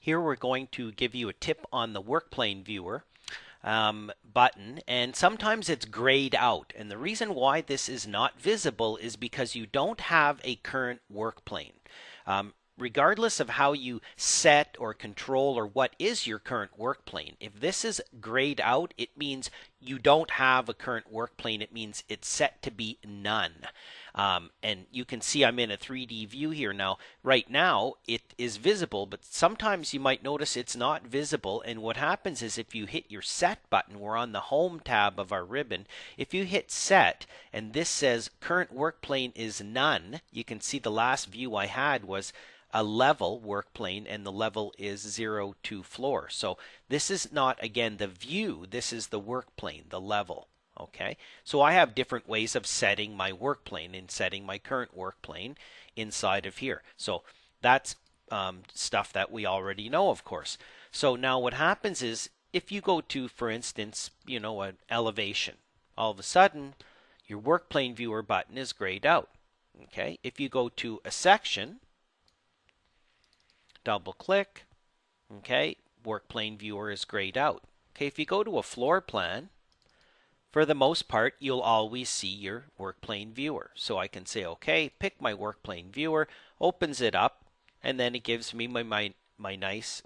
Here we're going to give you a tip on the Workplane viewer button, and sometimes it's grayed out. And the reason why this is not visible is because you don't have a current workplane. Regardless of how you set or control or what is your current workplane, if this is grayed out, it means you don't have a current workplane. It means it's set to be none. And you can see I'm in a 3D view here now. Right now it is visible, but sometimes you might notice it's not visible. And what happens is if you hit your set button, we're on the home tab of our ribbon. If you hit set and this says current workplane is none, you can see the last view I had was a level workplane, and the level is 0 to floor. So this is not, again, the view, this is the workplane, the level. Okay, so I have different ways of setting my workplane and setting my current workplane inside of here. So that's stuff that we already know, of course. So now what happens is if you go to, for instance, an elevation, all of a sudden your workplane viewer button is grayed out. Okay, if you go to a section, double click, okay, workplane viewer is grayed out. Okay, if you go to a floor plan, for the most part, you'll always see your workplane viewer. So I can say, okay, pick my workplane viewer, opens it up, and then it gives me my nice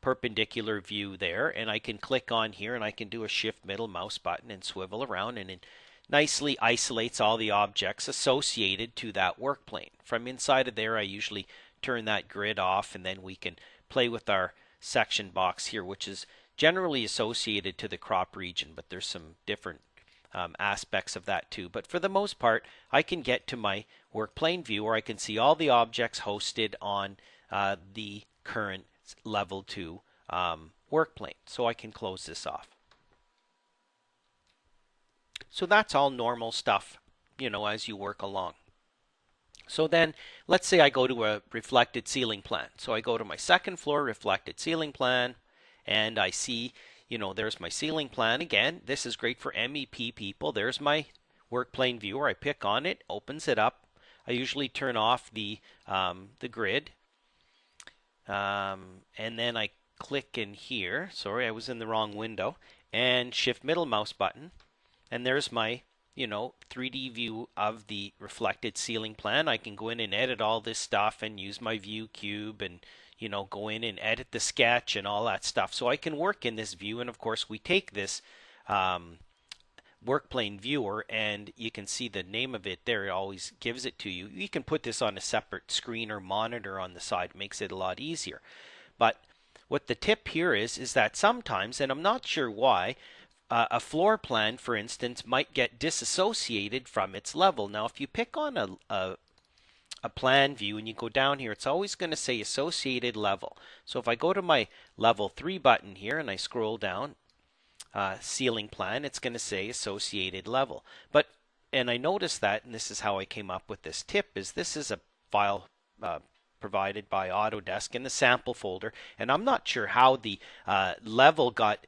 perpendicular view there. And I can click on here and I can do a shift middle mouse button and swivel around, and it nicely isolates all the objects associated to that workplane. From inside of there, I usually turn that grid off, and then we can play with our section box here, which is generally associated to the crop region, but there's some different aspects of that too. But for the most part, I can get to my workplane view where I can see all the objects hosted on the current level 2 workplane. So I can close this off. So that's all normal stuff, as you work along. So then let's say I go to a reflected ceiling plan. So I go to my second floor reflected ceiling plan, and I see, there's my ceiling plan again. This is great for MEP people. There's my workplane viewer. I pick on it, opens it up. I usually turn off the grid, and then I click in here. Sorry, I was in the wrong window, and shift middle mouse button, and there's my 3D view of the reflected ceiling plan. I can go in and edit all this stuff and use my view cube and go in and edit the sketch and all that stuff. So I can work in this view, and of course we take this workplane viewer, and you can see the name of it there. It always gives it to you. You can put this on a separate screen or monitor on the side. It makes it a lot easier. But what the tip here is that sometimes, and I'm not sure why, a floor plan, for instance, might get disassociated from its level. Now, if you pick on a plan view and you go down here, it's always going to say associated level. So if I go to my level 3 button here and I scroll down, ceiling plan, it's going to say associated level. And I noticed that, and this is how I came up with this tip, is this is a file provided by Autodesk in the sample folder, and I'm not sure how the level got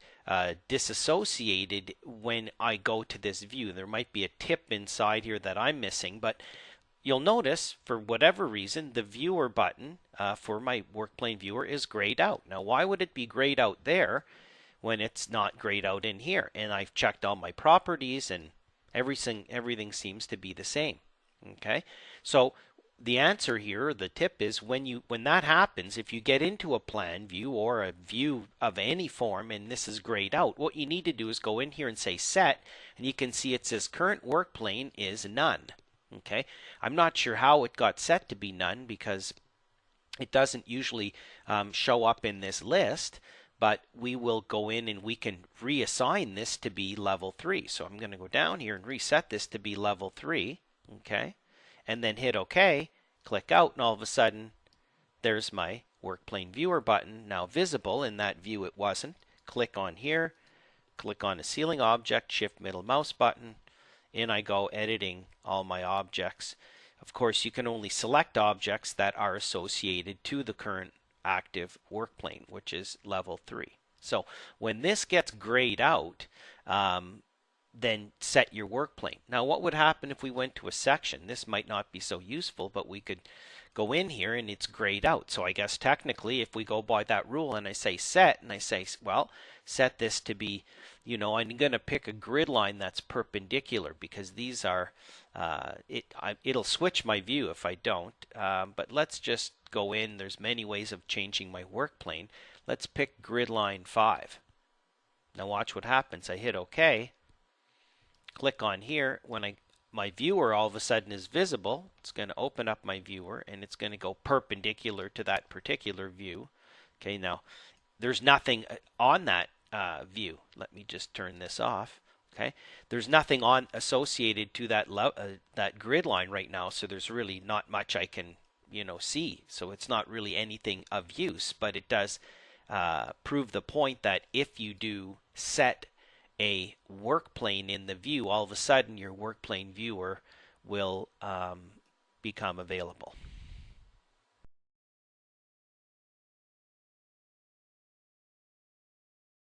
disassociated when I go to this view. There might be a tip inside here that I'm missing, but you'll notice for whatever reason the viewer button for my workplane viewer is grayed out. Now why would it be grayed out there when it's not grayed out in here? And I've checked all my properties and everything seems to be the same. Okay, so the answer here, the tip is when that happens, if you get into a plan view or a view of any form and this is grayed out, what you need to do is go in here and say set, and you can see it says current workplane is none. Okay, I'm not sure how it got set to be none because it doesn't usually show up in this list, but we will go in and we can reassign this to be level 3. So I'm going to go down here and reset this to be level 3. Okay, and then hit OK, click out, and all of a sudden there's my workplane viewer button now visible. In that view it wasn't. Click on here, click on a ceiling object, shift middle mouse button, in I go, editing all my objects. Of course, you can only select objects that are associated to the current active workplane, which is level 3. So when this gets grayed out, then set your work plane. Now, what would happen if we went to a section? This might not be so useful, but we could go in here and it's grayed out. So I guess technically, if we go by that rule and I say set, and I say, well, set this to be, I'm going to pick a grid line that's perpendicular because these are, it'll switch my view if I don't. But let's just go in. There's many ways of changing my work plane. Let's pick grid line 5. Now watch what happens. I hit OK. Click on here. When my viewer all of a sudden is visible, it's going to open up my viewer and it's going to go perpendicular to that particular view. Okay, now there's nothing on that view. Let me just turn this off. Okay, there's nothing on associated to that grid line right now, so there's really not much I can see. So it's not really anything of use, but it does prove the point that if you do set a work plane in the view, all of a sudden your work plane viewer will become available.